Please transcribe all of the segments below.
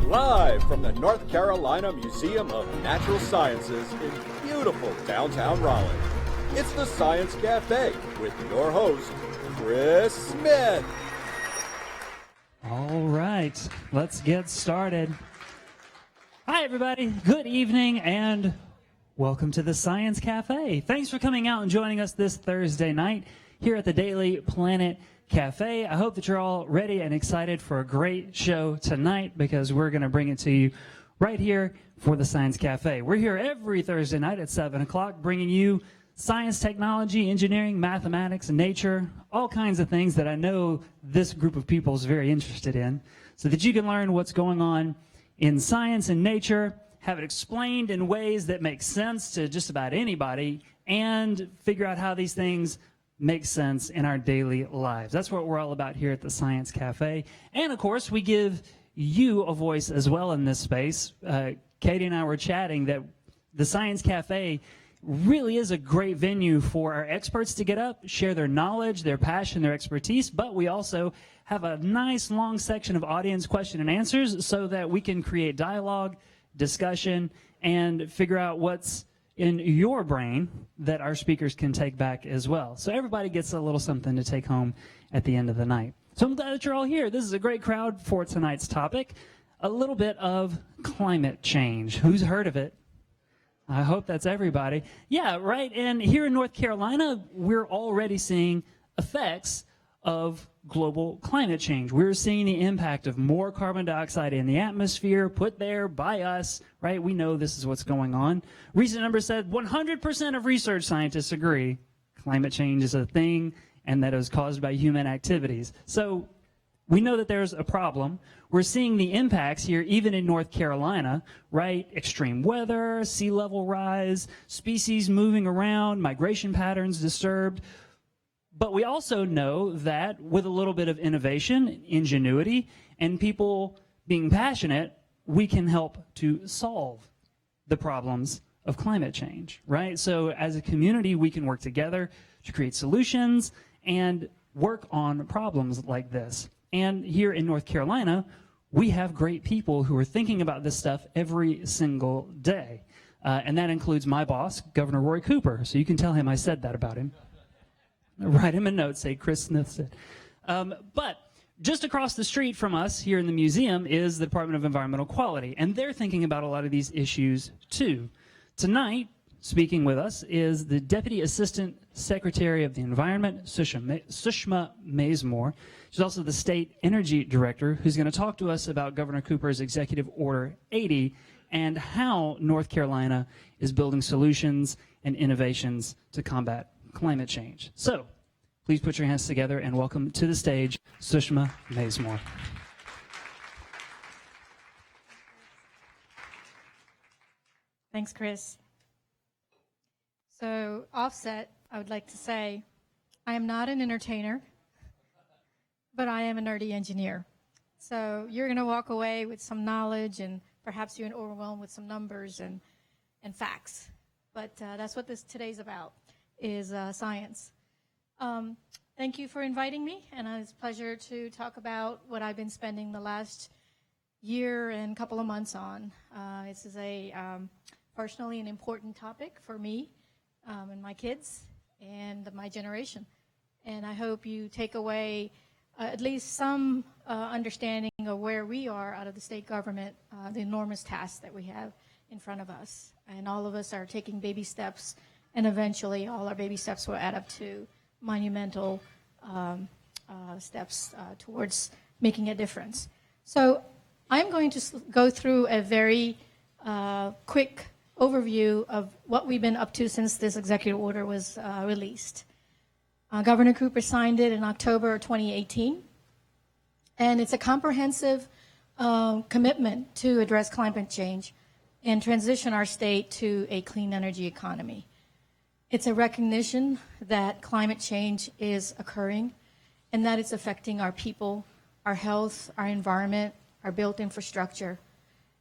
Live from the North Carolina Museum of Natural Sciences in beautiful downtown Raleigh, it's the Science Cafe with your host, Chris Smith. All right, let's get started. Hi, everybody. Good evening and welcome to the Science Cafe. Thanks for coming out and joining us this Thursday night here at the Daily Planet Cafe. I hope that you're all ready and excited for a great show tonight because we're going to bring it to you right here for the Science Cafe. We're here every Thursday night at 7 o'clock bringing you science, technology, engineering, mathematics, and nature, all kinds of things that I know this group of people is very interested in so that you can learn what's going on in science and nature, have it explained in ways that make sense to just about anybody, and figure out how these things make sense in our daily lives. That's what we're all about here at the Science Cafe. And of course, we give you a voice as well in this space. Katie and I were chatting that the Science Cafe really is a great venue for our experts to get up, share their knowledge, their passion, their expertise, but we also have a nice long section of audience question and answers so that we can create dialogue, discussion, and figure out what's in your brain that our speakers can take back as well. So everybody gets a little something to take home at the end of the night. So I'm glad that you're all here. This is a great crowd for tonight's topic, a little bit of climate change. Who's heard of it? I hope that's everybody. Yeah, right. And here in North Carolina, we're already seeing effects of global climate change. We're seeing the impact of more carbon dioxide in the atmosphere put there by us, right? We know this is what's going on. Recent numbers said 100% of research scientists agree climate change is a thing and that it was caused by human activities. So we know that there's a problem. We're seeing the impacts here even in North Carolina, right? Extreme weather, sea level rise, species moving around, migration patterns disturbed. But we also know that with a little bit of innovation, ingenuity, and people being passionate, we can help to solve the problems of climate change, right? So as a community, we can work together to create solutions and work on problems like this. And here in North Carolina, we have great people who are thinking about this stuff every single day. And that includes my boss, Governor Roy Cooper. So you can tell him I said that about him. Write him a note, say Chris Smith said. But just across the street from us here in the museum is the Department of Environmental Quality, and they're thinking about a lot of these issues too. Tonight, speaking with us is the Deputy Assistant Secretary of the Environment, Sushma Mazemore. She's also the State Energy Director, who's going to talk to us about Governor Cooper's Executive Order 80 and how North Carolina is building solutions and innovations to combat climate change. So, please put your hands together and welcome to the stage, Sushma Mazemore. Thanks, Chris. So, offset, I would like to say, I am not an entertainer, but I am a nerdy engineer. So, you're going to walk away with some knowledge and perhaps you're overwhelmed with some numbers and facts. But that's what today's about. Is science. Thank you for inviting me, and it's a pleasure to talk about what I've been spending the last year and couple of months on. This is a personally an important topic for me and my kids and my generation. And I hope you take away at least some understanding of where we are out of the state government, the enormous task that we have in front of us. And all of us are taking baby steps, and eventually all our baby steps will add up to monumental steps towards making a difference. So I'm going to go through a very quick overview of what we've been up to since this executive order was released. Governor Cooper signed it in October 2018, and it's a comprehensive commitment to address climate change and transition our state to a clean energy economy. It's a recognition that climate change is occurring and that it's affecting our people, our health, our environment, our built infrastructure,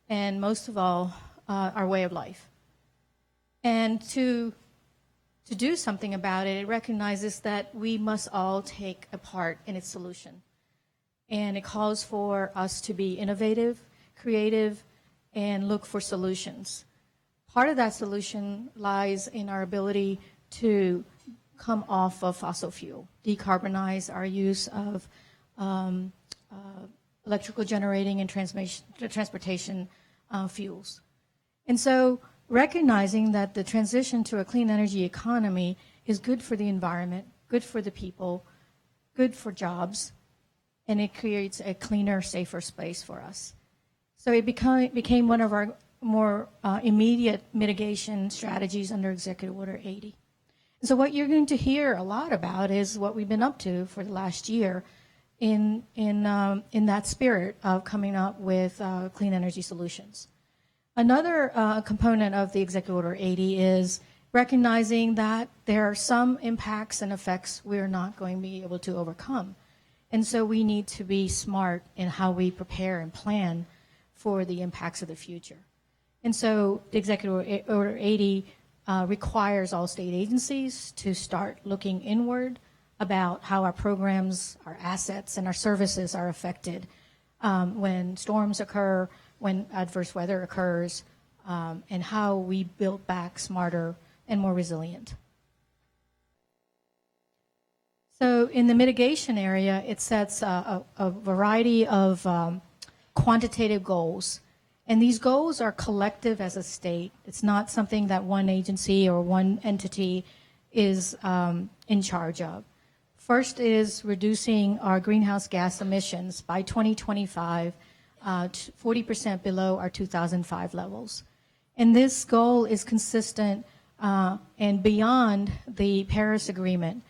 and most of all, our way of life. And to do something about it, it recognizes that we must all take a part in its solution. and it calls for us to be innovative, creative, and look for solutions. Part of that solution lies in our ability to come off of fossil fuel, decarbonize our use of electrical generating and transportation fuels. And so recognizing that the transition to a clean energy economy is good for the environment, good for the people, good for jobs, and it creates a cleaner, safer space for us. So it became one of our more immediate mitigation strategies under Executive Order 80. And so what you're going to hear a lot about is what we've been up to for the last year in that spirit of coming up with clean energy solutions. Another component of the Executive Order 80 is recognizing that there are some impacts and effects we're not going to be able to overcome. And so we need to be smart in how we prepare and plan for the impacts of the future. And so the Executive Order 80 requires all state agencies to start looking inward about how our programs, our assets, and our services are affected when storms occur, when adverse weather occurs, and how we build back smarter and more resilient. So in the mitigation area, it sets a variety of quantitative goals. And these goals are collective as a state. It's not something that one agency or one entity is in charge of. First is reducing our greenhouse gas emissions by 2025 to 40% below our 2005 levels. And this goal is consistent and beyond the Paris Agreement,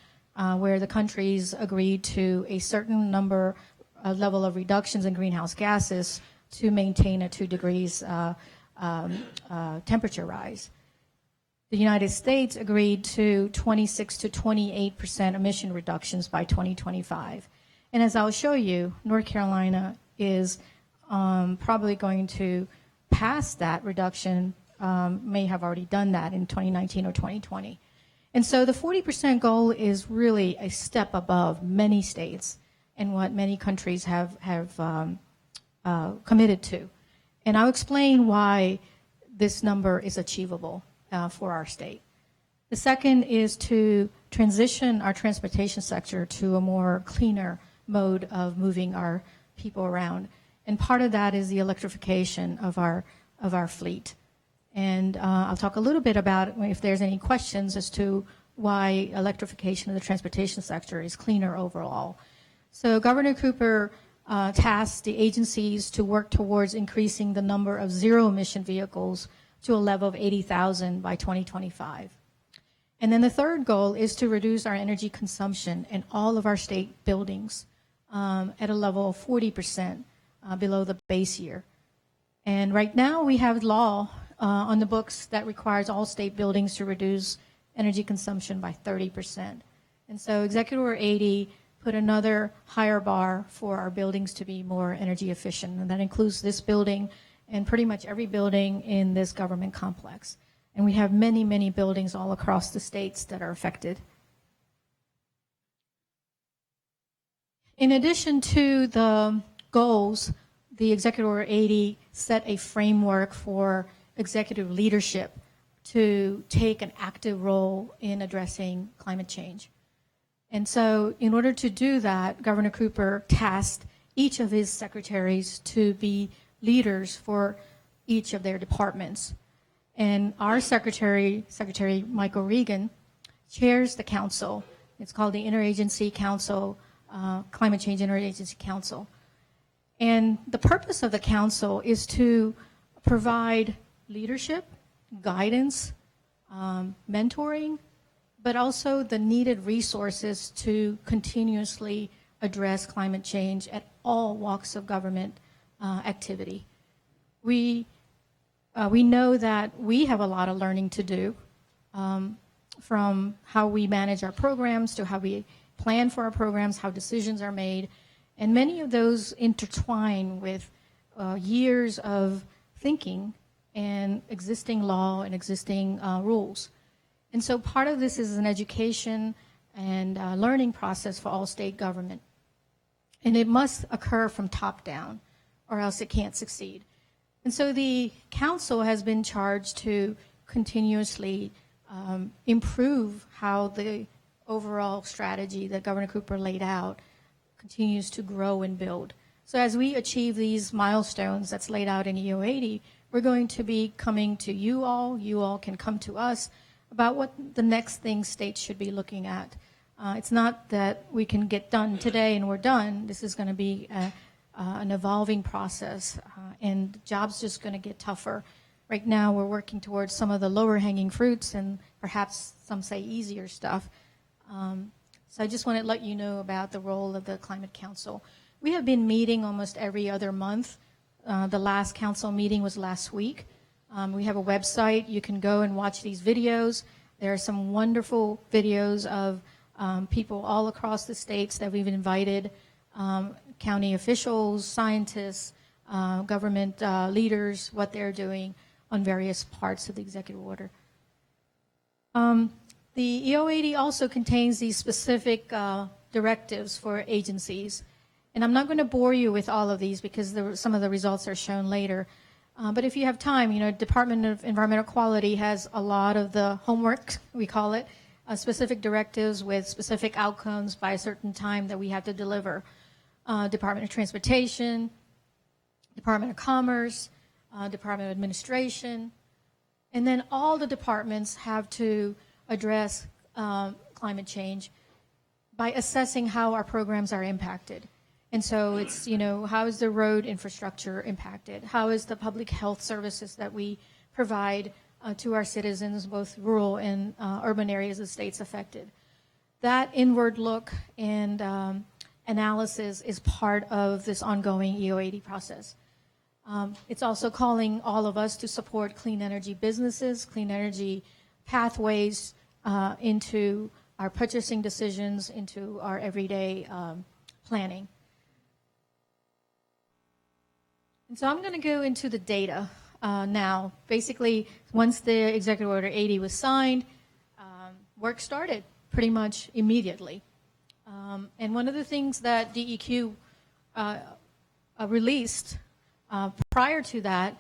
where the countries agreed to a certain number, level of reductions in greenhouse gases to maintain a 2 degrees temperature rise. The United States agreed to 26 to 28% emission reductions by 2025. And as I'll show you, North Carolina is probably going to pass that reduction, may have already done that in 2019 or 2020. And so the 40% goal is really a step above many states and what many countries have committed to. And I'll explain why this number is achievable for our state. The second is to transition our transportation sector to a more cleaner mode of moving our people around. And part of that is the electrification of our fleet. And I'll talk a little bit about if there's any questions as to why electrification of the transportation sector is cleaner overall. So Governor Cooper tasked the agencies to work towards increasing the number of zero-emission vehicles to a level of 80,000 by 2025. And then the third goal is to reduce our energy consumption in all of our state buildings at a level of 40% below the base year. And right now we have law on the books that requires all state buildings to reduce energy consumption by 30%. And so Executive Order 80 put another higher bar for our buildings to be more energy efficient. And that includes this building and pretty much every building in this government complex. And we have many, many buildings all across the states that are affected. In addition to the goals, the Executive Order 80 set a framework for executive leadership to take an active role in addressing climate change. And so in order to do that, Governor Cooper tasked each of his secretaries to be leaders for each of their departments. And our Secretary Michael Regan, chairs the council. It's called the Interagency Council, Climate Change Interagency Council. And the purpose of the council is to provide leadership, guidance, mentoring, but also the needed resources to continuously address climate change at all walks of government activity. We know that we have a lot of learning to do, from how we manage our programs to how we plan for our programs, how decisions are made, and many of those intertwine with years of thinking and existing law and existing rules. And so part of this is an education and learning process for all state government. And it must occur from top down, or else it can't succeed. And so the council has been charged to continuously improve how the overall strategy that Governor Cooper laid out continues to grow and build. So as we achieve these milestones that's laid out in EO80, we're going to be coming to you all can come to us about what the next thing states should be looking at. It's not that we can get done today and we're done. This is going to be an evolving process, and the job's just going to get tougher. Right now, we're working towards some of the lower-hanging fruits and perhaps some say easier stuff. So I just want to let you know about the role of the Climate Council. We have been meeting almost every other month. The last council meeting was last week. We have a website. You can go and watch these videos. There are some wonderful videos of people all across the states that we've invited, county officials, scientists, government leaders, what they're doing on various parts of the executive order. The EO80 also contains these specific directives for agencies. And I'm not going to bore you with all of these because some of the results are shown later. But if you have time, Department of Environmental Quality has a lot of the homework, we call it, specific directives with specific outcomes by a certain time that we have to deliver. Department of Transportation, Department of Commerce, Department of Administration, and then all the departments have to address climate change by assessing how our programs are impacted. And so it's, how is the road infrastructure impacted? How is the public health services that we provide to our citizens, both rural and urban areas of the states affected? That inward look and analysis is part of this ongoing EO80 process. It's also calling all of us to support clean energy businesses, clean energy pathways into our purchasing decisions, into our everyday planning. And so I'm going to go into the data now. Basically, once the Executive Order 80 was signed, work started pretty much immediately. And one of the things that DEQ released prior to that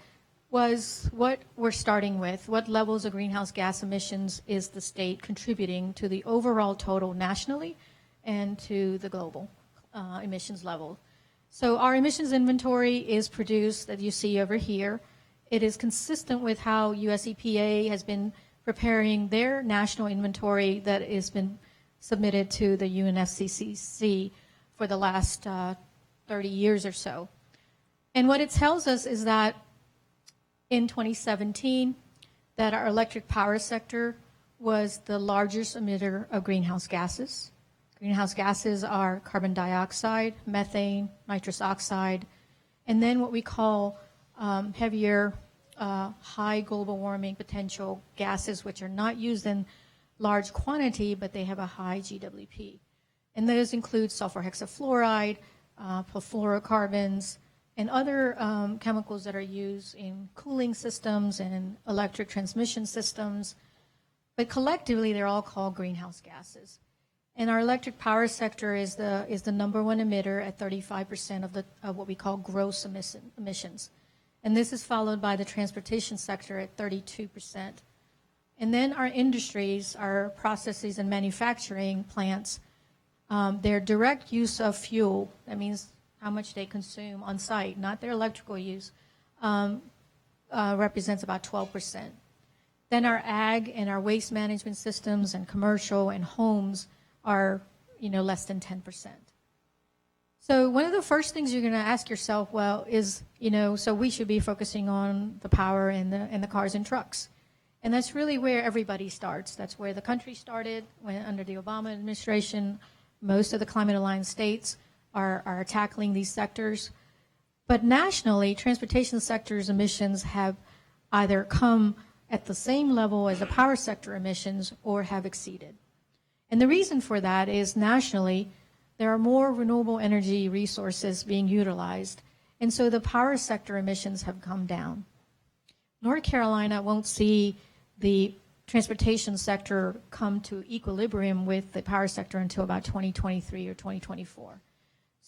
was what we're starting with, what levels of greenhouse gas emissions is the state contributing to the overall total nationally and to the global emissions level. So our emissions inventory is produced that you see over here. It is consistent with how US EPA has been preparing their national inventory that has been submitted to the UNFCCC for the last 30 years or so. And what it tells us is that in 2017, that our electric power sector was the largest emitter of greenhouse gases. Greenhouse gases are carbon dioxide, methane, nitrous oxide, and then what we call heavier, high global warming potential gases, which are not used in large quantity, but they have a high GWP. And those include sulfur hexafluoride, perfluorocarbons, and other chemicals that are used in cooling systems and electric transmission systems. But collectively, they're all called greenhouse gases. And our electric power sector is the #1 emitter at 35% of what we call gross emissions. And this is followed by the transportation sector at 32%. And then our industries, our processes and manufacturing plants, their direct use of fuel, that means how much they consume on site, not their electrical use, represents about 12%. Then our ag and our waste management systems and commercial and homes are, less than 10%. So one of the first things you're going to ask yourself, well, is, so we should be focusing on the power and the cars and trucks. And that's really where everybody starts. That's where the country started when under the Obama administration. Most of the Climate Alliance states are tackling these sectors. But nationally, transportation sector's emissions have either come at the same level as the power sector emissions or have exceeded. And the reason for that is nationally, there are more renewable energy resources being utilized. And so the power sector emissions have come down. North Carolina won't see the transportation sector come to equilibrium with the power sector until about 2023 or 2024.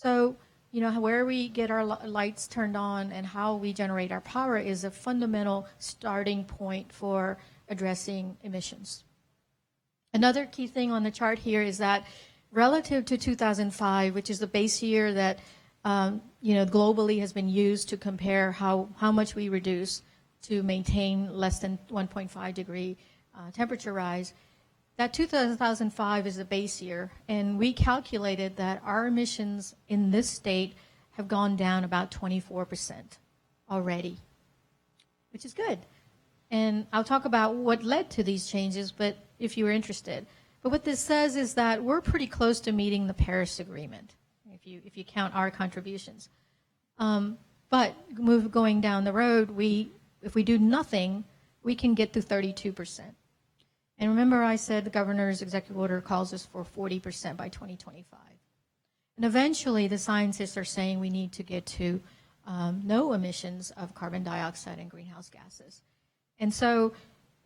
So, where we get our lights turned on and how we generate our power is a fundamental starting point for addressing emissions. Another key thing on the chart here is that relative to 2005, which is the base year that globally has been used to compare how much we reduce to maintain less than 1.5 degree temperature rise, that 2005 is the base year, and we calculated that our emissions in this state have gone down about 24% already, which is good. And I'll talk about what led to these changes, but if you were interested. But what this says is that we're pretty close to meeting the Paris Agreement, if you count our contributions. But going down the road, if we do nothing, we can get to 32%. And remember I said the governor's executive order calls us for 40% by 2025. And eventually the scientists are saying we need to get to no emissions of carbon dioxide and greenhouse gases. And so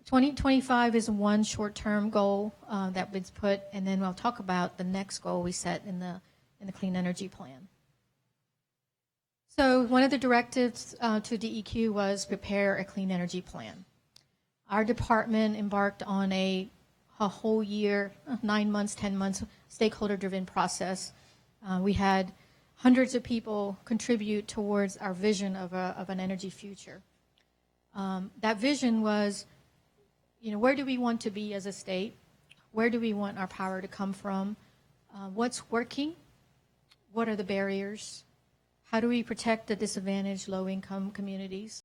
2025 is one short-term goal that was put, and then I'll talk about the next goal we set in the Clean Energy Plan. So one of the directives to DEQ was prepare a clean energy plan. Our department embarked on a whole year, 9 months, 10 months, stakeholder-driven process. We had hundreds of people contribute towards our vision of an energy future. That vision was, where do we want to be as a state? Where do we want our power to come from? What's working? What are the barriers? How do we protect the disadvantaged low-income communities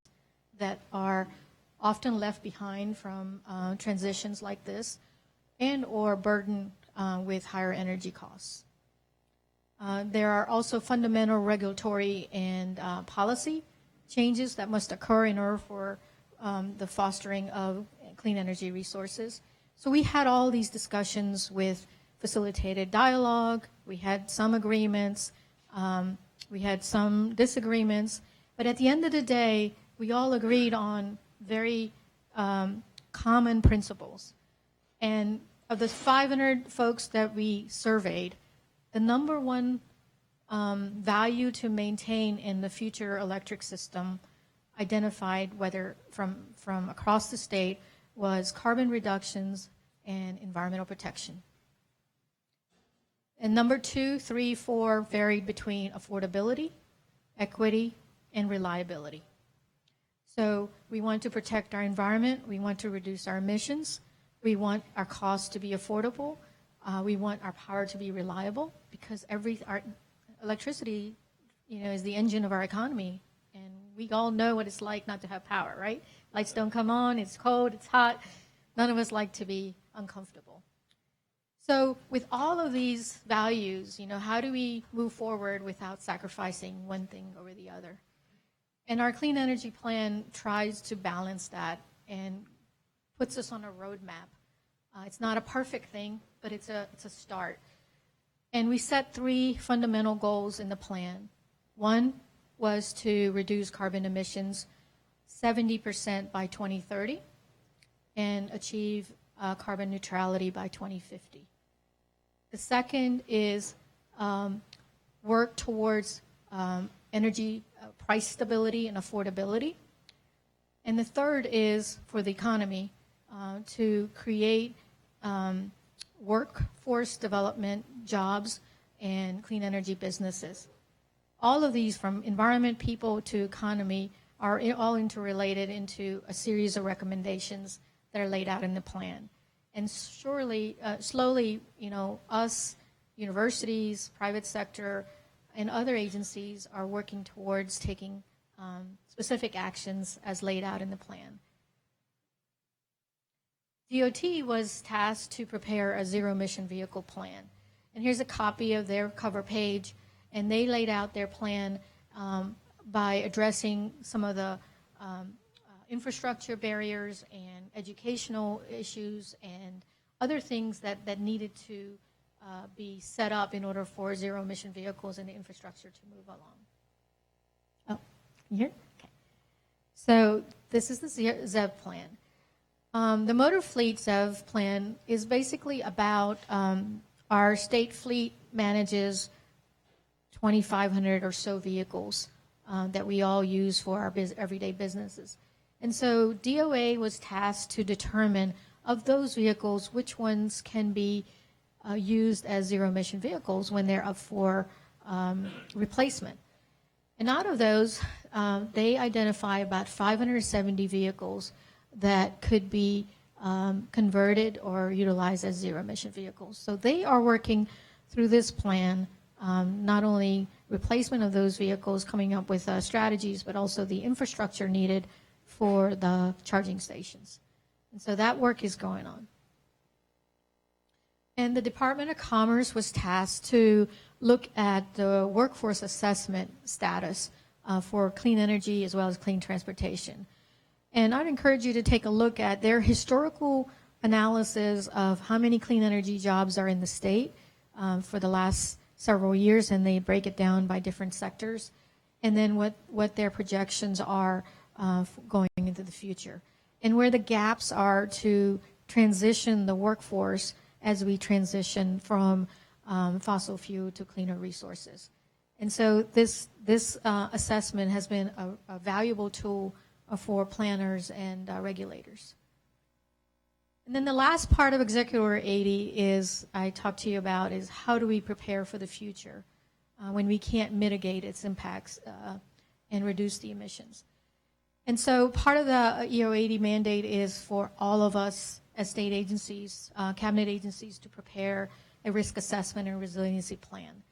that are often left behind from transitions like this and or burdened with higher energy costs? There are also fundamental regulatory and policy changes that must occur in order for the fostering of clean energy resources. So we had all these discussions with facilitated dialogue. We had some agreements. We had some disagreements. But at the end of the day, we all agreed on very common principles. And of the 500 folks that we surveyed, the number one value to maintain in the future electric system identified, whether from across the state, was carbon reductions and environmental protection. And number 2, 3, 4 varied between affordability, equity, and reliability. So we want to protect our environment. We want to reduce our emissions. We want our costs to be affordable. We want our power to be reliable, because our electricity, is the engine of our economy. And we all know what it's like not to have power, right? Lights don't come on, it's cold, it's hot. None of us like to be uncomfortable. So with all of these values, how do we move forward without sacrificing one thing over the other? And our Clean Energy Plan tries to balance that and puts us on a roadmap. It's not a perfect thing, but it's a start. And we set 3 fundamental goals in the plan. One was to reduce carbon emissions 70% by 2030 and achieve carbon neutrality by 2050. The second is work towards energy price stability and affordability. And the third is for the economy to create workforce development, jobs, and clean energy businesses. All of these, from environment, people, to economy, are all interrelated into a series of recommendations that are laid out in the plan. And slowly, us, universities, private sector, and other agencies are working towards taking specific actions as laid out in the plan. DOT was tasked to prepare a zero-emission vehicle plan. And here's a copy of their cover page. And they laid out their plan by addressing some of the infrastructure barriers and educational issues and other things that needed to be set up in order for zero-emission vehicles and the infrastructure to move along. Oh, can you hear? Okay. So this is the ZEV plan. The motor fleet ZEV plan is basically about our state fleet manages 2,500 or so vehicles that we all use for our everyday businesses. And so DOA was tasked to determine of those vehicles which ones can be used as zero-emission vehicles when they're up for replacement. And out of those, they identify about 570 vehicles that could be converted or utilized as zero-emission vehicles. So they are working through this plan, not only replacement of those vehicles, coming up with strategies, but also the infrastructure needed for the charging stations. And so that work is going on. And the Department of Commerce was tasked to look at the workforce assessment status for clean energy as well as clean transportation. And I'd encourage you to take a look at their historical analysis of how many clean energy jobs are in the state for the last several years, and they break it down by different sectors, and then what their projections are going into the future, and where the gaps are to transition the workforce as we transition from fossil fuel to cleaner resources. And so this assessment has been a valuable tool for planners and regulators. And then the last part of Executive Order 80 is, I talked to you about, is how do we prepare for the future when we can't mitigate its impacts and reduce the emissions. And so part of the EO 80 mandate is for all of us as state agencies, cabinet agencies, to prepare a risk assessment and resiliency plan,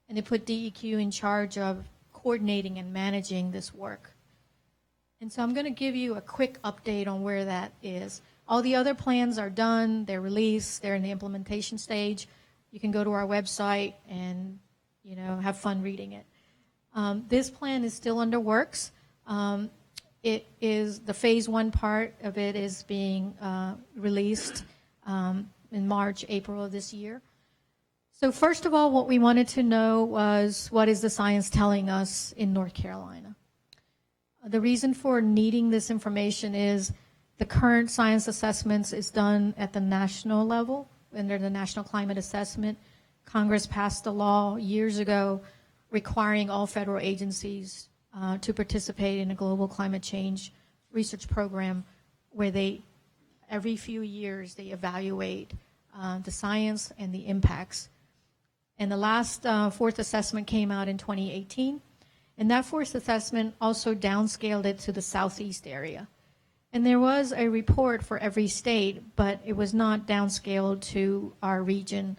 and to put DEQ in charge of coordinating and managing this work. And so I'm going to give you a quick update on where that is. All the other plans are done, they're released, they're in the implementation stage. You can go to our website and, you know, have fun reading it. This plan is still under works. It is, the phase 1 part of it is being released in March, April of this year. So first of all, what we wanted to know was, what is the science telling us in North Carolina? The reason for needing this information is the current science assessments is done at the national level under the National Climate Assessment. Congress passed a law years ago requiring all federal agencies to participate in a global climate change research program where they, every few years, they evaluate the science and the impacts. And the last fourth assessment came out in 2018. And that fourth assessment also downscaled it to the southeast area. And there was a report for every state, but it was not downscaled to our region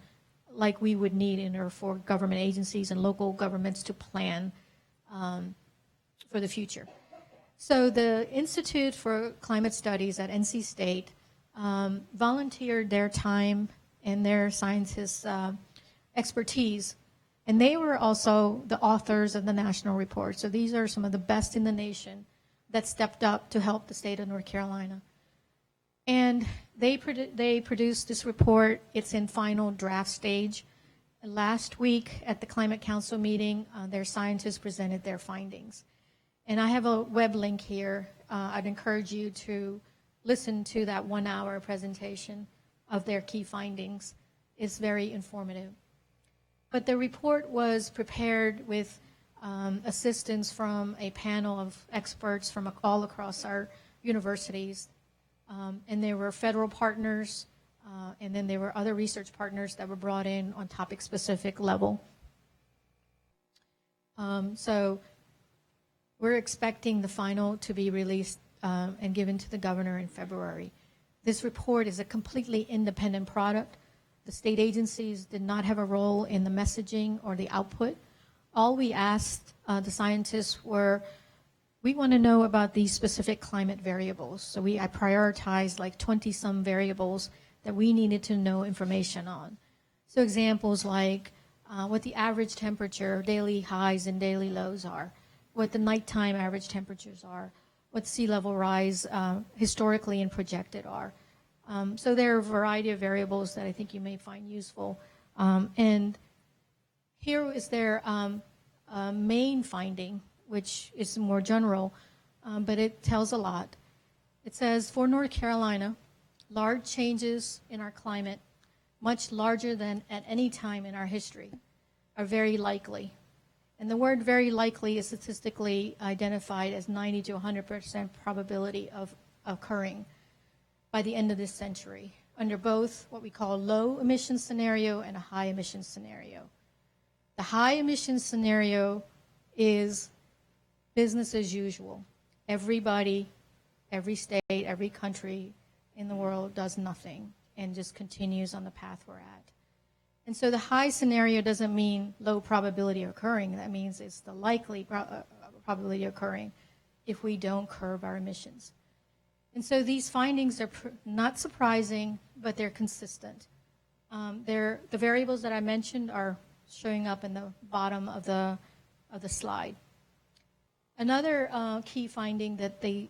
like we would need in order for government agencies and local governments to plan for the future. So the Institute for Climate Studies at NC State volunteered their time and their scientists' expertise, and they were also the authors of the national report. So these are some of the best in the nation that stepped up to help the state of North Carolina. And they produced this report. It's in final draft stage. Last week at the Climate Council meeting, their scientists presented their findings. And I have a web link here. I'd encourage you to listen to that 1-hour presentation of their key findings. It's very informative. But the report was prepared with assistance from a panel of experts from all across our universities. And there were federal partners, and then there were other research partners that were brought in on topic-specific level. So we're expecting the final to be released and given to the governor in February. This report is a completely independent product. The state agencies did not have a role in the messaging or the output. All we asked the scientists were, we want to know about these specific climate variables. So I prioritized like 20-some variables that we needed to know information on. So examples like what the average temperature, daily highs and daily lows are, what the nighttime average temperatures are, what sea level rise historically and projected are. So there are a variety of variables that I think you may find useful. And here is their main finding, which is more general, but it tells a lot. It says, for North Carolina, large changes in our climate, much larger than at any time in our history, are very likely. And the word very likely is statistically identified as 90 to 100% probability of occurring by the end of this century, under both what we call a low emission scenario and a high emission scenario. The high emission scenario is business as usual. Everybody, every state, every country in the world does nothing and just continues on the path we're at. And so the high scenario doesn't mean low probability occurring. That means it's the likely probability occurring if we don't curb our emissions. And so these findings are not surprising, but they're consistent. The variables that I mentioned are showing up in the bottom of the slide. Another key finding that they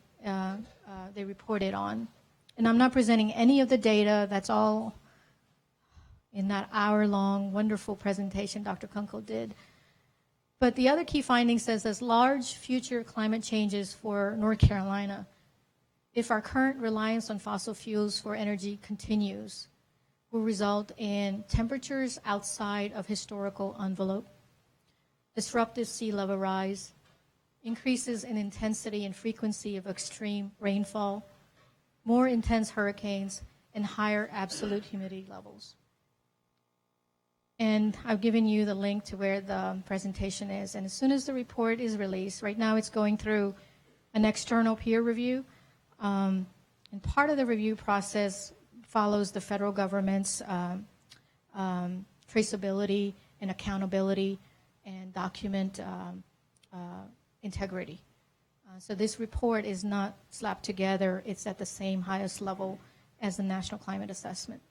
reported on, and I'm not presenting any of the data, that's all in that hour-long wonderful presentation Dr. Kunkel did. But the other key finding says as large future climate changes for North Carolina, if our current reliance on fossil fuels for energy continues, will result in temperatures outside of historical envelope, disruptive sea level rise, increases in intensity and frequency of extreme rainfall, more intense hurricanes, and higher absolute humidity levels. And I've given you the link to where the presentation is. And as soon as the report is released, right now it's going through an external peer review. And part of the review process follows the federal government's traceability and accountability and document integrity. So this report is not slapped together. It's at the same highest level as the National Climate Assessment.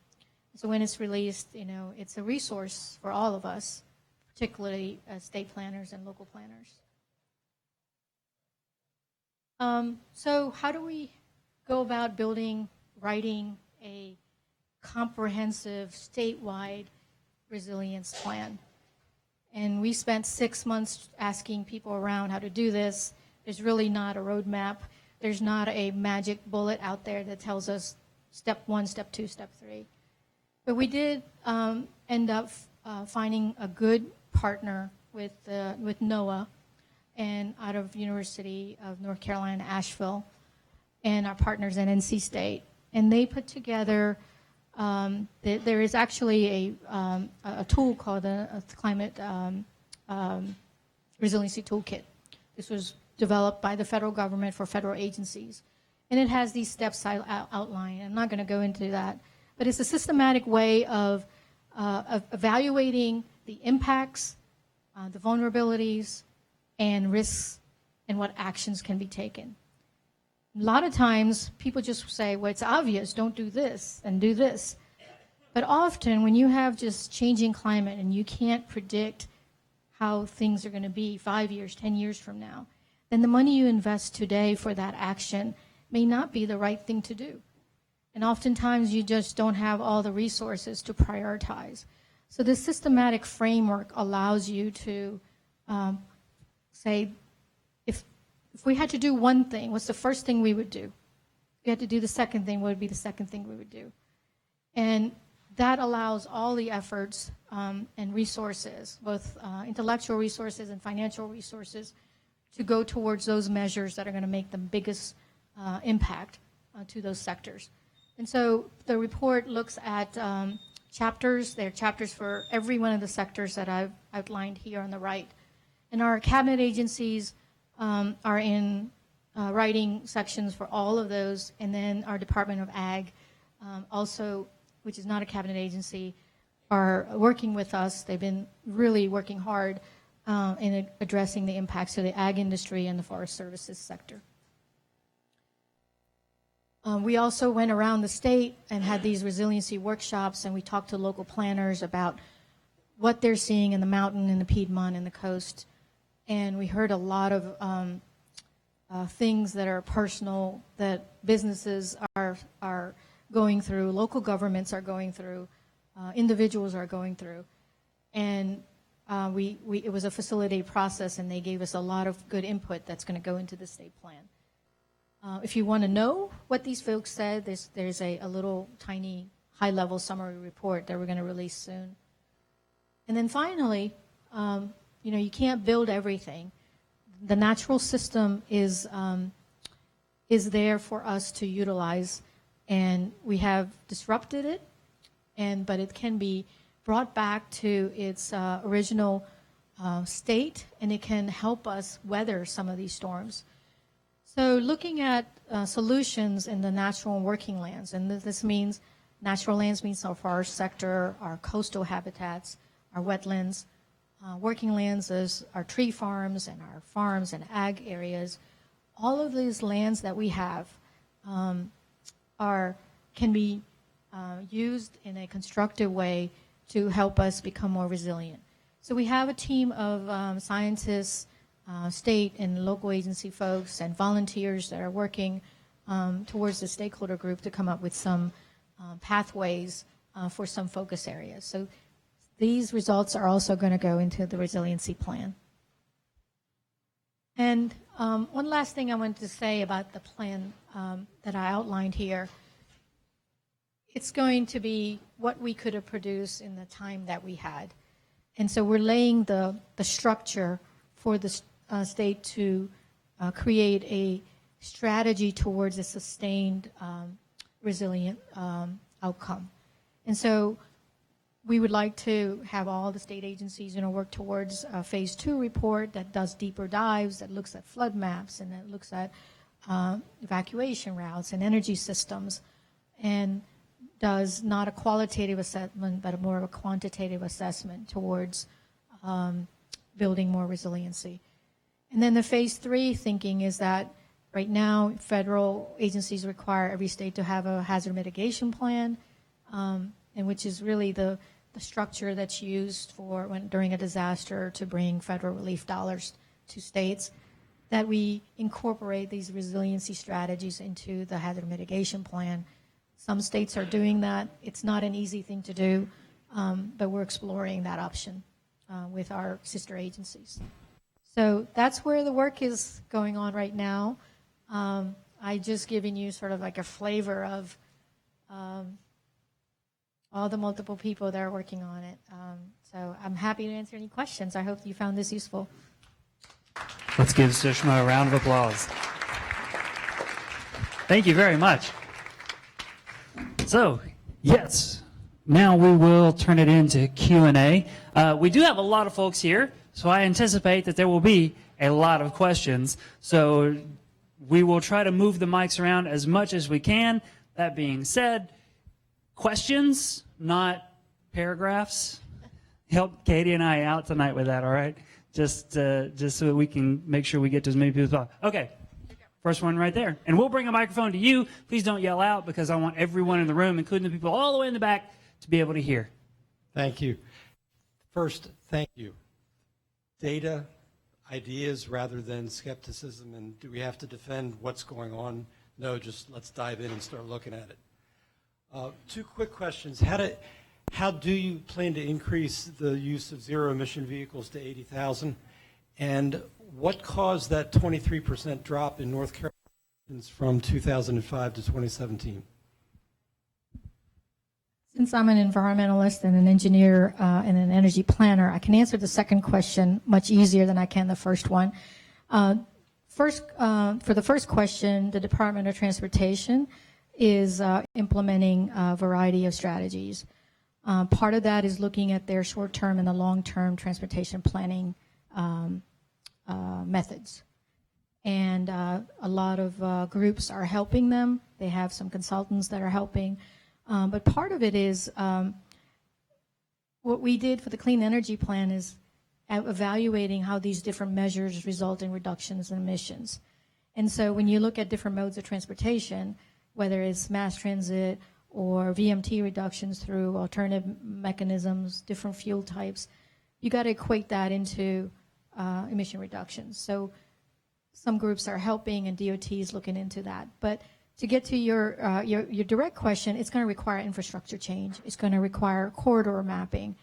So when it's released, it's a resource for all of us, particularly state planners and local planners. So how do we go about writing a comprehensive statewide resilience plan? And we spent 6 months asking people around how to do this. There's really not a roadmap. There's not a magic bullet out there that tells us step 1, step 2, step 3. But we did end up finding a good partner with NOAA and out of University of North Carolina, Asheville, and our partners at NC State. And they put together, there is actually a tool called a Climate Resiliency Toolkit. This was developed by the federal government for federal agencies. And it has these steps outlined. I'm not going to go into that. But it's a systematic way of evaluating the impacts, the vulnerabilities, and risks, and what actions can be taken. A lot of times, people just say, well, it's obvious, don't do this and do this. But often, when you have just changing climate and you can't predict how things are going to be 5 years, 10 years from now, then the money you invest today for that action may not be the right thing to do. And oftentimes, you just don't have all the resources to prioritize. So this systematic framework allows you to say, if we had to do one thing, what's the first thing we would do? If we had to do the second thing, what would be the second thing we would do? And that allows all the efforts and resources, both intellectual resources and financial resources, to go towards those measures that are going to make the biggest impact to those sectors. And so the report looks at chapters. There are chapters for every one of the sectors that I've outlined here on the right. And our cabinet agencies are in writing sections for all of those. And then our Department of Ag also, which is not a cabinet agency, are working with us. They've been really working hard in addressing the impacts to the ag industry and the forest services sector. We also went around the state and had these resiliency workshops, and we talked to local planners about what they're seeing in the mountain, in the Piedmont, and the coast. And we heard a lot of things that are personal, that businesses are going through, local governments are going through, individuals are going through. And it was a facilitated process, and they gave us a lot of good input that's going to go into the state plan. If you want to know what these folks said, there's a little tiny high-level summary report that we're going to release soon. And then finally, you can't build everything. The natural system is there for us to utilize, and we have disrupted it, but it can be brought back to its original state, and it can help us weather some of these storms. So looking at solutions in the natural and working lands, and this means natural lands means our forest sector, our coastal habitats, our wetlands. Working lands is our tree farms and our farms and ag areas. All of these lands that we have can be used in a constructive way to help us become more resilient. So we have a team of scientists, state and local agency folks, and volunteers that are working towards the stakeholder group to come up with some pathways for some focus areas. So these results are also going to go into the resiliency plan. And one last thing I wanted to say about the plan that I outlined here. It's going to be what we could have produced in the time that we had. And so we're laying the structure for the state to create a strategy towards a sustained resilient outcome. And so we would like to have all the state agencies work towards a phase 2 report that does deeper dives, that looks at flood maps, and that looks at evacuation routes and energy systems, and does not a qualitative assessment, but more of a quantitative assessment towards building more resiliency. And then the phase 3 thinking is that right now federal agencies require every state to have a hazard mitigation plan, and which is really the structure that's used for during a disaster to bring federal relief dollars to states, that we incorporate these resiliency strategies into the hazard mitigation plan. Some states are doing that. It's not an easy thing to do, but we're exploring that option with our sister agencies. So that's where the work is going on right now. I just given you sort of like a flavor of all the multiple people that are working on it. So I'm happy to answer any questions. I hope you found this useful. Let's give Sushma a round of applause. Thank you very much. So, yes, now we will turn it into Q&A. We do have a lot of folks here, so I anticipate that there will be a lot of questions. So we will try to move the mics around as much as we can. That being said, questions, not paragraphs. Help Katie and I out tonight with that, all right? Just so that we can make sure we get to as many people as possible. Okay. First one right there. And we'll bring a microphone to you. Please don't yell out, because I want everyone in the room, including the people all the way in the back, to be able to hear. Thank you. First, thank you. Data, ideas rather than skepticism, and do we have to defend what's going on? No, just let's dive in and start looking at it. 2 quick questions. How do you plan to increase the use of zero-emission vehicles to 80,000? And what caused that 23% drop in North Carolina from 2005 to 2017? Since I'm an environmentalist and an engineer and an energy planner, I can answer the second question much easier than I can the first one. For the first question, the Department of Transportation is implementing a variety of strategies. Part of that is looking at their short-term and the long-term transportation planning methods. And a lot of groups are helping them. They have some consultants that are helping. But part of it is what we did for the Clean Energy Plan is evaluating how these different measures result in reductions in emissions. And so when you look at different modes of transportation, whether it's mass transit or VMT reductions through alternative mechanisms, different fuel types, you got to equate that into emission reductions. So some groups are helping, and DOT is looking into that. But to get to your direct question, it's going to require infrastructure change. It's going to require corridor mapping.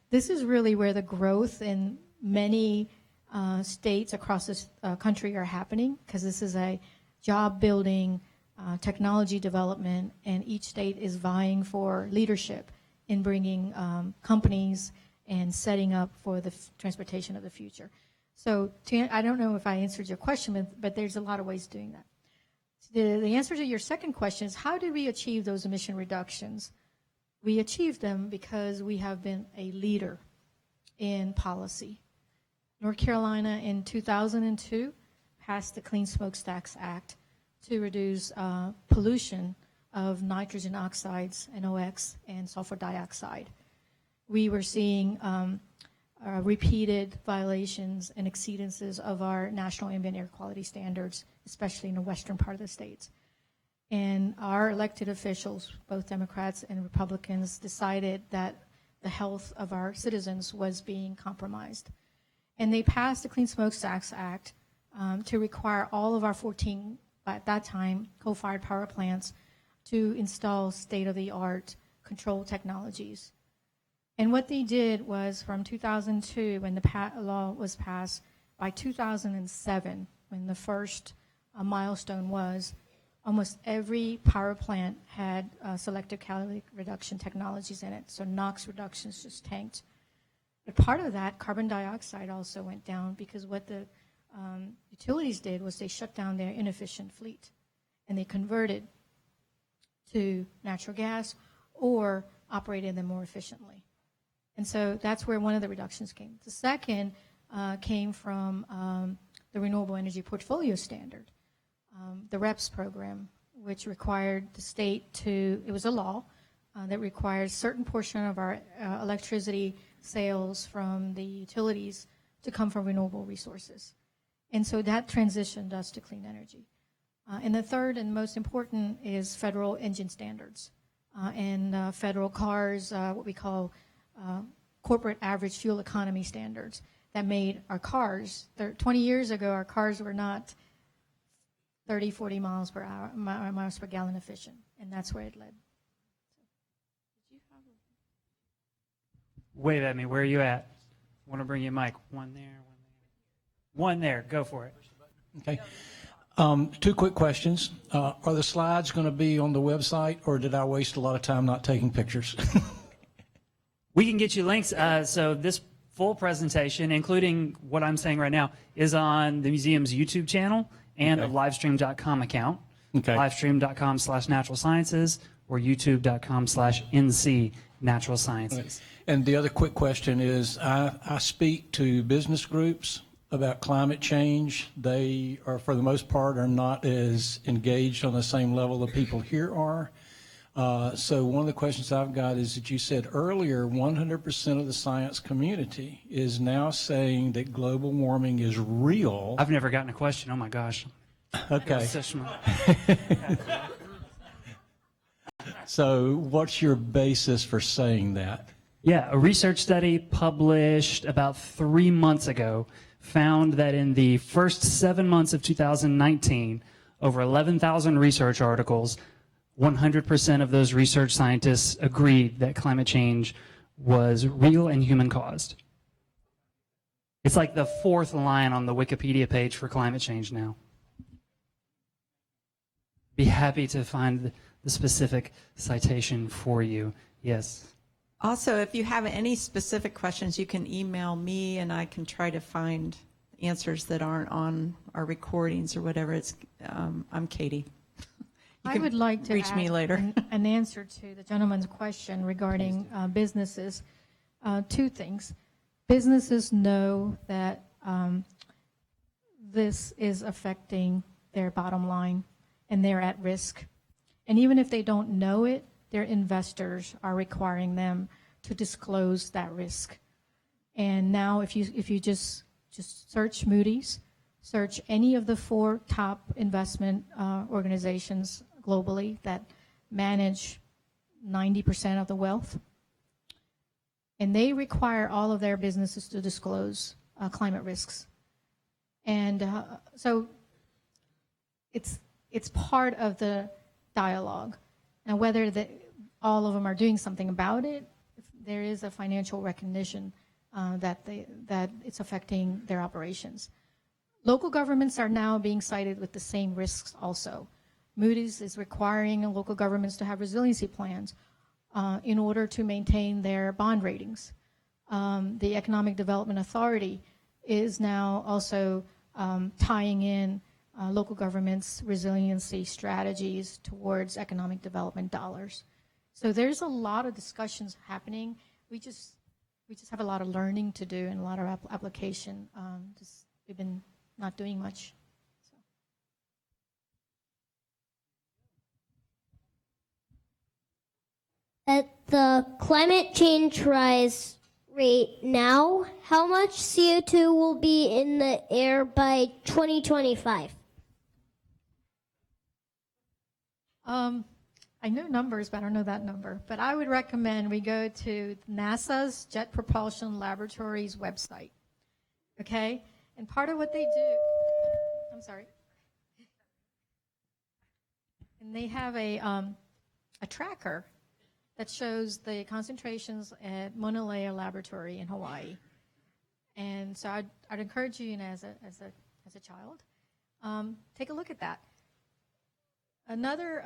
This is really where the growth in many states across this country are happening, because this is a job building, technology development, and each state is vying for leadership in bringing companies and setting up for the transportation of the future. So I don't know if I answered your question, but there's a lot of ways of doing that. The answer to your second question is, how did we achieve those emission reductions? We achieved them because we have been a leader in policy. North Carolina in 2002 passed the Clean Smokestacks Act to reduce pollution of nitrogen oxides, NOx, and sulfur dioxide. We were seeing repeated violations and exceedances of our national ambient air quality standards, especially in the western part of the states. And our elected officials, both Democrats and Republicans, decided that the health of our citizens was being compromised. And they passed the Clean Smokestacks Act to require all of our 14, at that time, coal-fired power plants to install state-of-the-art control technologies. And what they did was, from 2002, when the law was passed, by 2007, when the first milestone was, almost every power plant had selective catalytic reduction technologies in it, so NOx reductions just tanked. But part of that, carbon dioxide also went down, because what the utilities did was they shut down their inefficient fleet, and they converted to natural gas or operated them more efficiently. And so that's where one of the reductions came. The second came from the Renewable Energy Portfolio Standard, the REPS program, which required the state to, it was a law that requires a certain portion of our electricity sales from the utilities to come from renewable resources. And so that transitioned us to clean energy. And the third and most important is federal engine standards and federal cars, what we call corporate average fuel economy standards that made our cars, 20 years ago, our cars were not 30, 40 miles per hour, miles per gallon efficient, and that's where it led. Wave at me. Where are you at? Want to bring you a mic. One there, one there. One there. Go for it. Okay. Two quick questions. Are the slides going to be on the website, or did I waste a lot of time not taking pictures? We can get you links. So this full presentation, including what I'm saying right now, is on the museum's YouTube channel and a livestream.com account. Okay. Livestream.com/natural sciences or youtube.com/NC natural sciences. And the other quick question is, I speak to business groups about climate change. They are, for the most part, are not as engaged on the same level that people here are. So one of the questions I've got is that you said earlier 100% of the science community is now saying that global warming is real. I've never gotten a question. Oh my gosh. Okay. So what's your basis for saying that? Yeah, a research study published about 3 months ago found that in the first 7 months of 2019, over 11,000 research articles, 100% of those research scientists agreed that climate change was real and human-caused. It's like the fourth line on the Wikipedia page for climate change now. Be happy to find the specific citation for you. Yes. Also, if you have any specific questions, you can email me and I can try to find answers that aren't on our recordings or whatever. I'm Katie. I would like to reach me later. an answer to the gentleman's question regarding businesses. Two things. Businesses know that this is affecting their bottom line and they're at risk. And even if they don't know it, their investors are requiring them to disclose that risk. And now if you just search Moody's, search any of the 4 top investment organizations globally that manage 90% of the wealth, and they require all of their businesses to disclose climate risks. And so it's part of the dialogue. Now, whether all of them are doing something about it, there is a financial recognition that it's affecting their operations. Local governments are now being cited with the same risks also. Moody's is requiring local governments to have resiliency plans in order to maintain their bond ratings. the Economic Development Authority is now also tying in local governments' resiliency strategies towards economic development dollars. So there's a lot of discussions happening. We just have a lot of learning to do and a lot of application. We've been not doing much. So. At the climate change rise rate now, how much CO2 will be in the air by 2025? I know numbers, but I don't know that number. But I would recommend we go to NASA's Jet Propulsion Laboratory's website. Okay? And part of what they do, I'm sorry. And they have a tracker that shows the concentrations at Mauna Lea Laboratory in Hawaii. And so I'd encourage you, as a child, take a look at that. Another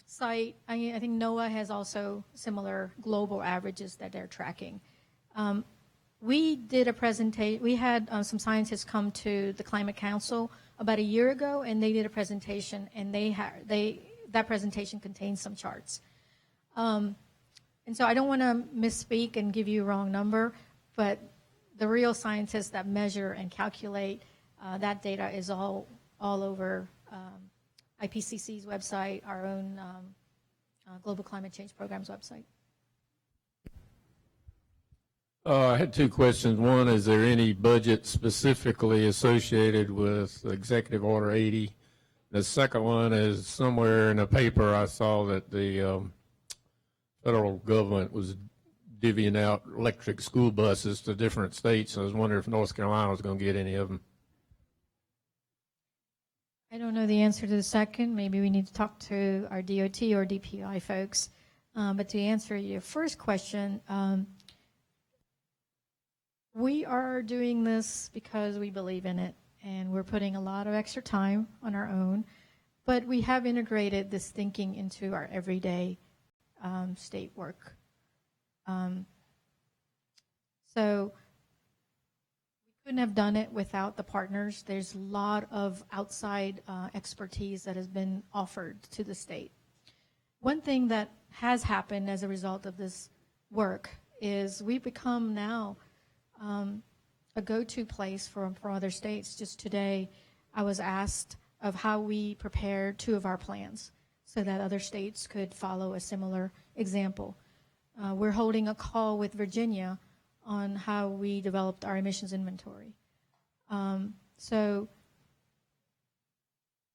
site, I think NOAA has also similar global averages that they're tracking. We did a presentation. We had some scientists come to the Climate Council about a year ago, and they did a presentation, and that presentation contains some charts. And so I don't want to misspeak and give you a wrong number, but the real scientists that measure and calculate that data is all over IPCC's website, our own Global Climate Change Program's website. I had two questions. One, is there any budget specifically associated with Executive Order 80? The second one is, somewhere in a paper I saw that the federal government was divvying out electric school buses to different states. I was wondering if North Carolina was going to get any of them. I don't know the answer to the second. Maybe we need to talk to our DOT or DPI folks. But to answer your first question, we are doing this because we believe in it, and we're putting a lot of extra time on our own. But we have integrated this thinking into our everyday state work. So we couldn't have done it without the partners. There's a lot of outside expertise that has been offered to the state. One thing that has happened as a result of this work is we've become now a go-to place for other states. Just today, I was asked of how we prepared 2 of our plans so that other states could follow a similar example. We're holding a call with Virginia on how we developed our emissions inventory. So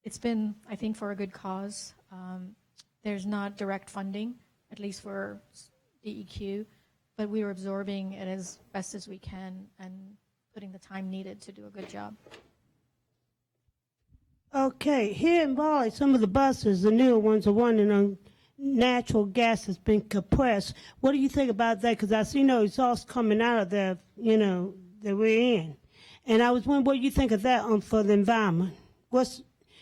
it's been, I think, for a good cause. There's not direct funding, at least for DEQ, but we are absorbing it as best as we can and putting the time needed to do a good job. Okay, here in Raleigh, some of the buses, the newer ones, are running on natural gas that's been compressed. What do you think about that? Because I see no exhaust coming out of there, that we're in. And I was wondering what you think of that for the environment.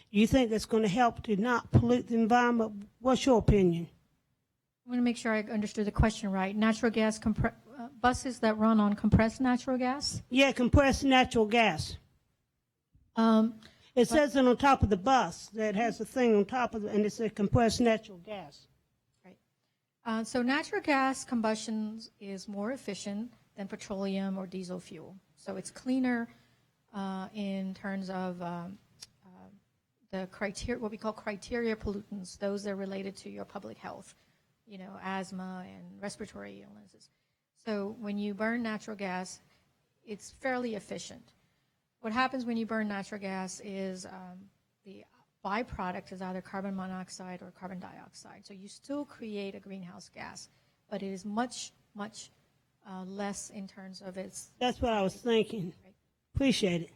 You think that's going to help to not pollute the environment? What's your opinion? I want to make sure I understood the question right. Natural gas buses that run on compressed natural gas? Yeah, compressed natural gas. It says it on top of the bus that has a thing on top of it, and it says compressed natural gas. Right. So natural gas combustion is more efficient than petroleum or diesel fuel. So it's cleaner in terms of the criteria, what we call criteria pollutants, those that are related to your public health, asthma and respiratory illnesses. So when you burn natural gas, it's fairly efficient. What happens when you burn natural gas is the byproduct is either carbon monoxide or carbon dioxide. So you still create a greenhouse gas, but it is much, much less in terms of its... That's what I was thinking. Right. Appreciate it.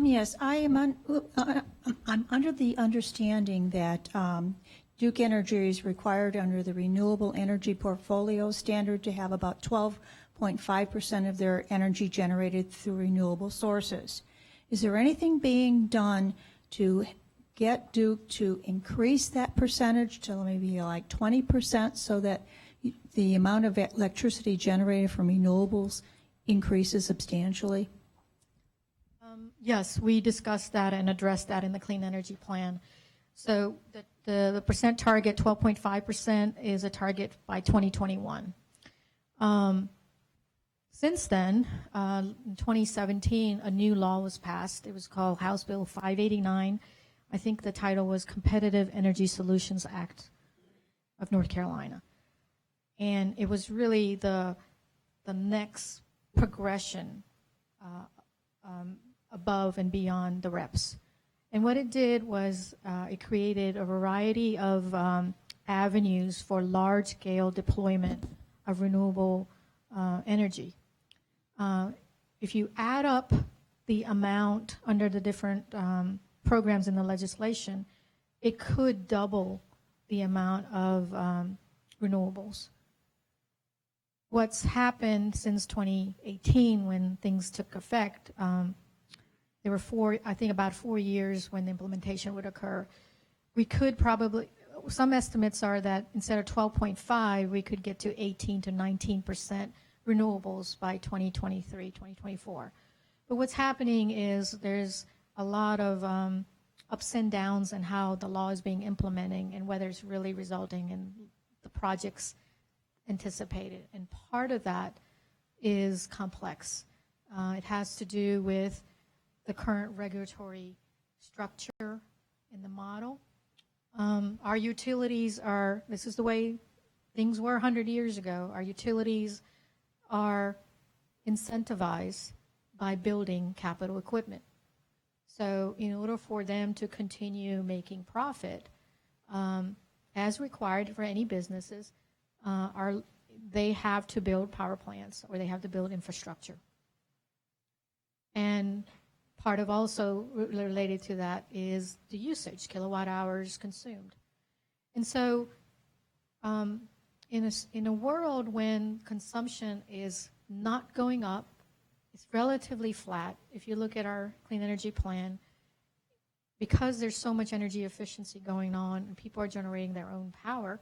Yes, I'm under the understanding that Duke Energy is required under the Renewable Energy Portfolio Standard to have about 12.5% of their energy generated through renewable sources. Is there anything being done to get Duke to increase that percentage to maybe like 20% so that the amount of electricity generated from renewables increases substantially? Yes, we discussed that and addressed that in the Clean Energy Plan. So the percent target, 12.5%, is a target by 2021. Since then, in 2017, a new law was passed. It was called House Bill 589. I think the title was Competitive Energy Solutions Act of North Carolina. And it was really the next progression above and beyond the reps. And what it did was it created a variety of avenues for large-scale deployment of renewable energy. If you add up the amount under the different programs in the legislation, it could double the amount of renewables. What's happened since 2018 when things took effect, there were about 4 years when the implementation would occur. We could probably, some estimates are that instead of 12.5, we could get to 18 to 19% renewables by 2023, 2024. But what's happening is there's a lot of ups and downs in how the law is being implemented and whether it's really resulting in the projects anticipated. And part of that is complex. It has to do with the current regulatory structure in the model. Our utilities are, this is the way things were 100 years ago. Our utilities are incentivized by building capital equipment. So in order for them to continue making profit, as required for any businesses, they have to build power plants or they have to build infrastructure. And part of also related to that is the usage, kilowatt hours consumed. And so in a world when consumption is not going up, it's relatively flat. If you look at our Clean Energy Plan, because there's so much energy efficiency going on and people are generating their own power,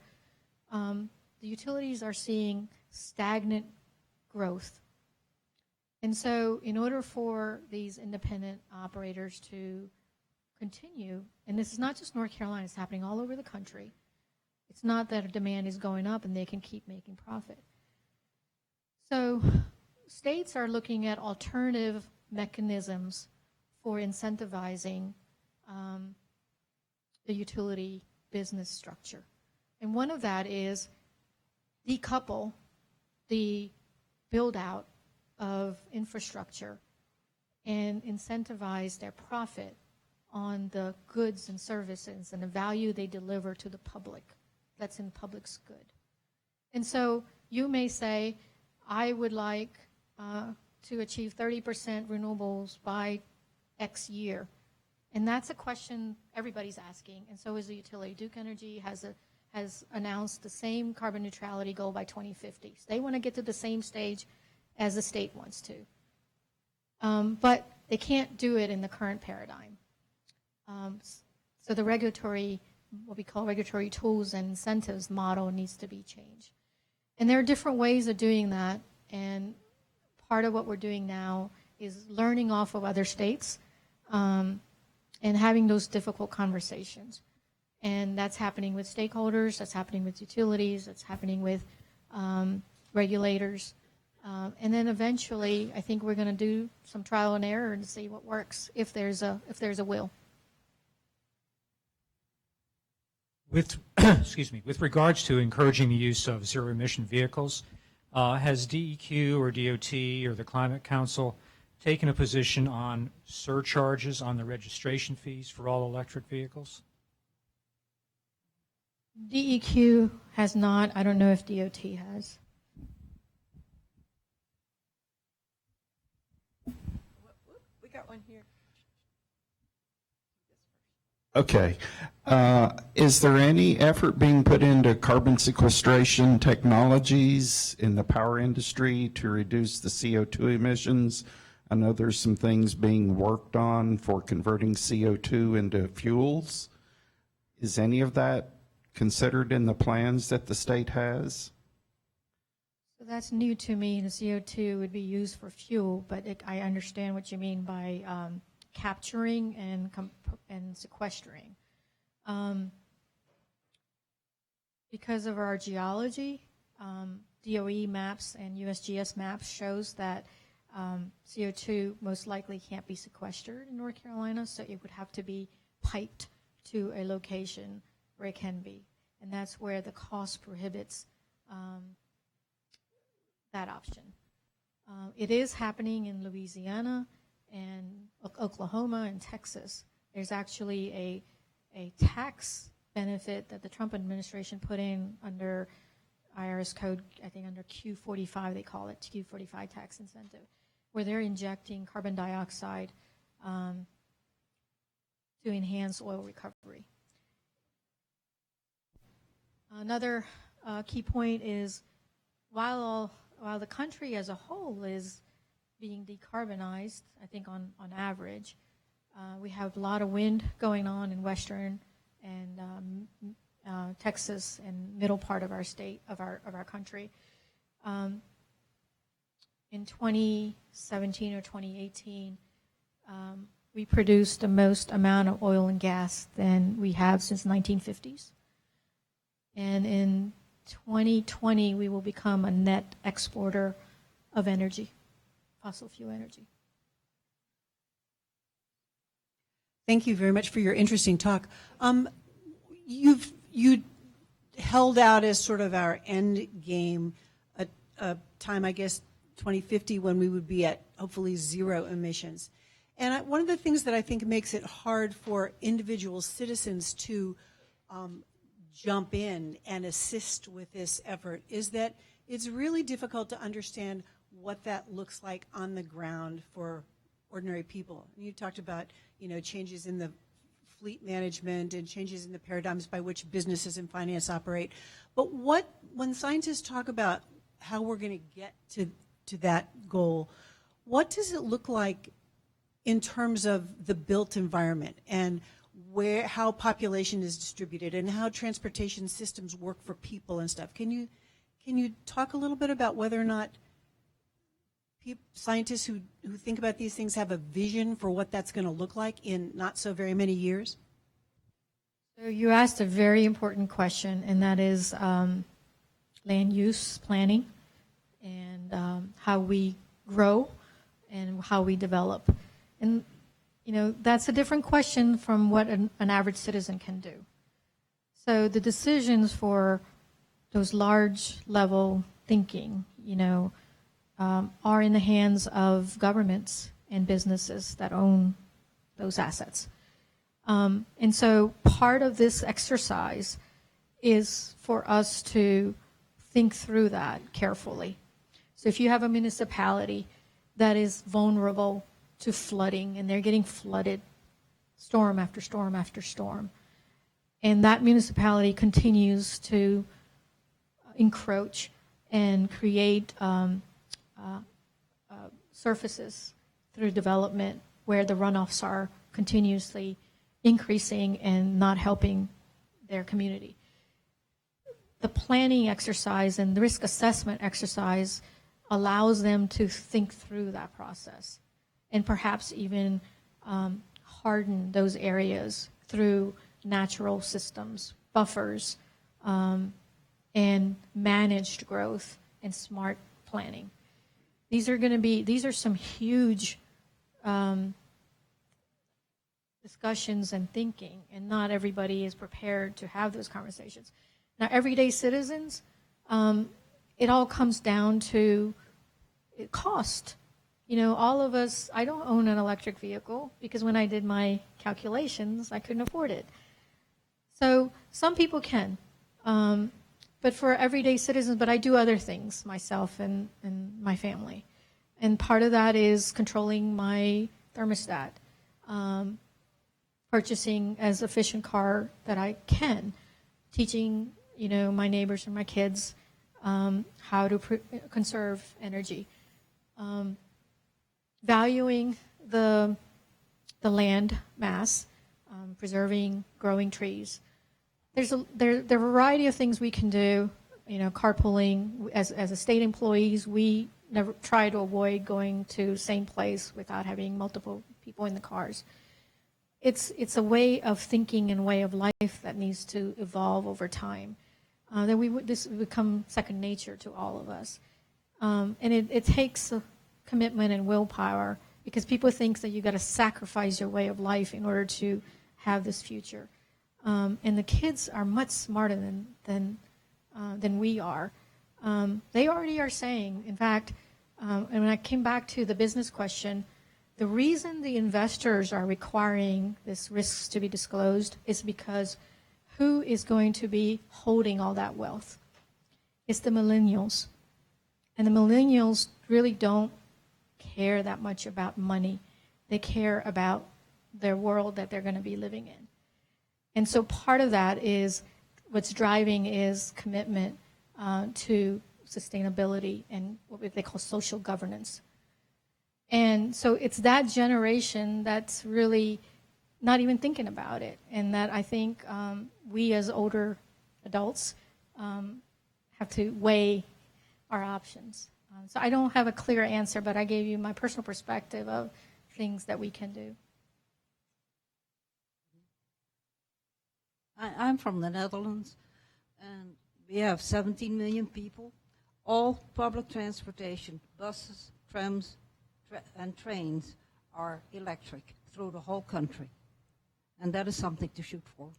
the utilities are seeing stagnant growth. And so in order for these independent operators to continue, and this is not just North Carolina, it's happening all over the country. It's not that demand is going up and they can keep making profit. So states are looking at alternative mechanisms for incentivizing the utility business structure. And one of that is decouple the build out of infrastructure and incentivize their profit on the goods and services and the value they deliver to the public. That's in public's good. And so you may say, I would like to achieve 30% renewables by X year. And that's a question everybody's asking, and so is the utility. Duke Energy has announced the same carbon neutrality goal by 2050. So they want to get to the same stage as the state wants to. But they can't do it in the current paradigm. So the regulatory, what we call regulatory tools and incentives model needs to be changed. And there are different ways of doing that, and part of what we're doing now is learning off of other states and having those difficult conversations. And that's happening with stakeholders, that's happening with utilities, that's happening with regulators. And then eventually, I think we're going to do some trial and error and see what works if there's a will. With with regards to encouraging the use of zero-emission vehicles, has DEQ or DOT or the Climate Council taken a position on surcharges on the registration fees for all electric vehicles? DEQ has not. I don't know if DOT has. We got one here. Okay. Is there any effort being put into carbon sequestration technologies in the power industry to reduce the CO2 emissions I know there's some things being worked on for converting CO2 into fuels. Is any of that considered in the plans that the state has? So that's new to me. The CO2 would be used for fuel, but I understand what you mean by capturing and sequestering. Because of our geology, DOE maps and USGS maps shows that CO2 most likely can't be sequestered in North Carolina, so it would have to be piped to a location where it can be. And that's where the cost prohibits that option. It is happening in Louisiana and Oklahoma and Texas. There's actually a tax benefit that the Trump administration put in under IRS code, I think under Q45, they call it Q45 tax incentive, where they're injecting carbon dioxide to enhance oil recovery. Another key point is while the country as a whole is being decarbonized, I think on average, we have a lot of wind going on in western and Texas and middle part of our state, of our country. In 2017 or 2018, we produced the most amount of oil and gas than we have since the 1950s. And in 2020, we will become a net exporter of energy, fossil fuel energy. Thank you very much for your interesting talk. You held out as sort of our end game a time, I guess, 2050, when we would be at hopefully zero emissions. And one of the things that I think makes it hard for individual citizens to jump in and assist with this effort is that it's really difficult to understand what that looks like on the ground for ordinary people. You talked about, changes in the fleet management and changes in the paradigms by which businesses and finance operate. But when scientists talk about how we're going to get to that goal, what does it look like in terms of the built environment and how population is distributed and how transportation systems work for people and stuff? Can you talk a little bit about whether or not scientists who think about these things have a vision for what that's going to look like in not so very many years? So you asked a very important question, and that is land use planning and how we grow and how we develop. And that's a different question from what an average citizen can do. So the decisions for those large level thinking, are in the hands of governments and businesses that own those assets. And so part of this exercise is for us to think through that carefully. So if you have a municipality that is vulnerable to flooding and they're getting flooded storm after storm after storm, and that municipality continues to encroach and create surfaces through development where the runoffs are continuously increasing and not helping their community. The planning exercise and the risk assessment exercise allows them to think through that process and perhaps even harden those areas through natural systems, buffers, and managed growth and smart planning. These are some huge discussions and thinking, and not everybody is prepared to have those conversations. Now, everyday citizens, it all comes down to cost. All of us, I don't own an electric vehicle because when I did my calculations, I couldn't afford it. So some people can. But for everyday citizens, but I do other things myself and my family. And part of that is controlling my thermostat, purchasing as efficient car that I can, teaching, my neighbors and my kids how to conserve energy. valuing the land mass, preserving, growing trees. There are a variety of things we can do. Carpooling. As a state employees, we never try to avoid going to the same place without having multiple people in the cars. It's a way of thinking and way of life that needs to evolve over time. This would become second nature to all of us. And it takes a commitment and willpower, because people think that you got to sacrifice your way of life in order to have this future. And the kids are much smarter than we are. They already are saying, in fact, and when I came back to the business question, the reason the investors are requiring this risks to be disclosed is because who is going to be holding all that wealth? It's the millennials. And the millennials really don't care that much about money. They care about their world that they're going to be living in. And so part of that is what's driving is commitment to sustainability and what they call social governance. And so it's that generation that's really not even thinking about it, and that I think we as older adults have to weigh our options. So I don't have a clear answer, but I gave you my personal perspective of things that we can do. I'm from the Netherlands, and we have 17 million people. All public transportation, buses, trams, and trains are electric through the whole country. And that is something to shoot for.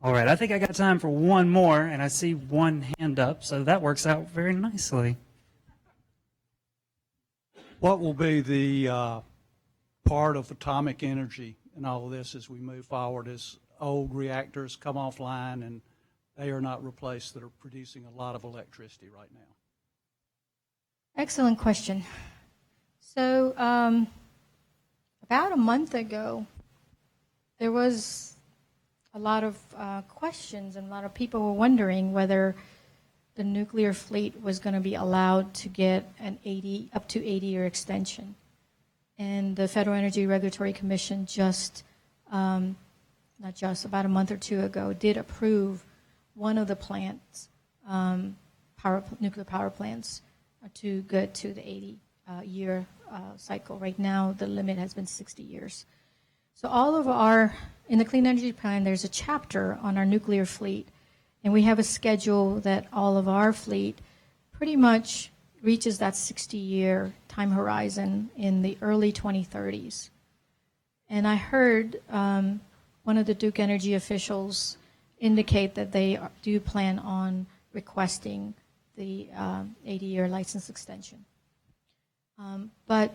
All right, I think I got time for one more, and I see one hand up, so that works out very nicely. What will be the part of atomic energy in all of this as we move forward, as old reactors come offline and they are not replaced, that are producing a lot of electricity right now? Excellent question. So about a month ago, there was a lot of questions, and a lot of people were wondering whether the nuclear fleet was going to be allowed to get an up to 80-year extension. And the Federal Energy Regulatory Commission about a month or two ago, did approve one of the plants, nuclear power plants, to get to the 80-year cycle. Right now, the limit has been 60 years. So in the Clean Energy Plan, there's a chapter on our nuclear fleet, and we have a schedule that all of our fleet pretty much reaches that 60-year time horizon in the early 2030s. And I heard one of the Duke Energy officials indicate that they do plan on requesting the 80-year license extension. But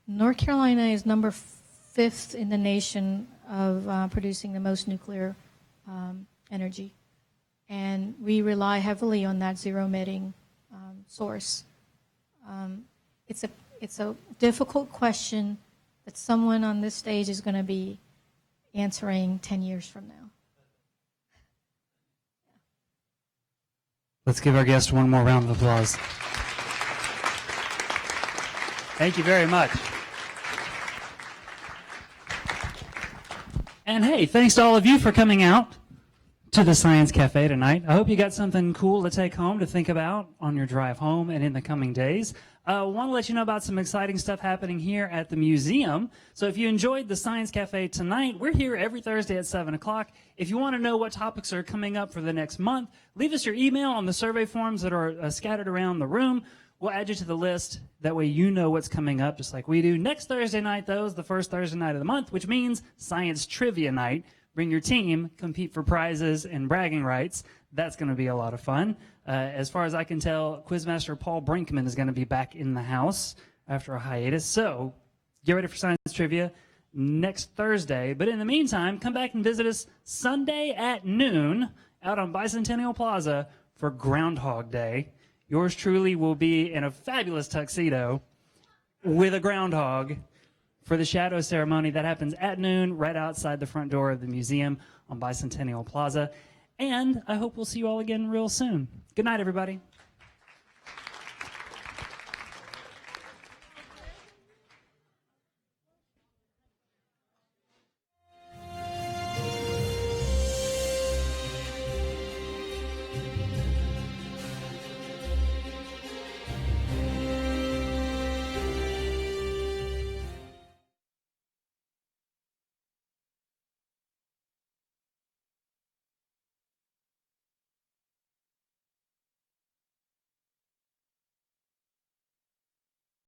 North Carolina is number 5th in the nation of producing the most nuclear energy. And we rely heavily on that zero-emitting source. It's a difficult question that someone on this stage is going to be answering 10 years from now. Let's give our guest one more round of applause. Thank you very much. And hey, thanks to all of you for coming out to the Science Cafe tonight. I hope you got something cool to take home to think about on your drive home and in the coming days. I want to let you know about some exciting stuff happening here at the museum. So if you enjoyed the Science Cafe tonight, we're here every Thursday at 7 o'clock. If you want to know what topics are coming up for the next month, leave us your email on the survey forms that are scattered around the room. We'll add you to the list. That way you know what's coming up, just like we do. Next Thursday night, though, is the first Thursday night of the month, which means Science Trivia Night. Bring your team, compete for prizes and bragging rights. That's going to be a lot of fun. As far as I can tell, Quizmaster Paul Brinkman is going to be back in the house after a hiatus. So get ready for Science Trivia next Thursday. But in the meantime, come back and visit us Sunday at noon out on Bicentennial Plaza for Groundhog Day. Yours truly will be in a fabulous tuxedo with a groundhog for the shadow ceremony that happens at noon right outside the front door of the museum on Bicentennial Plaza. And I hope we'll see you all again real soon. Good night, everybody.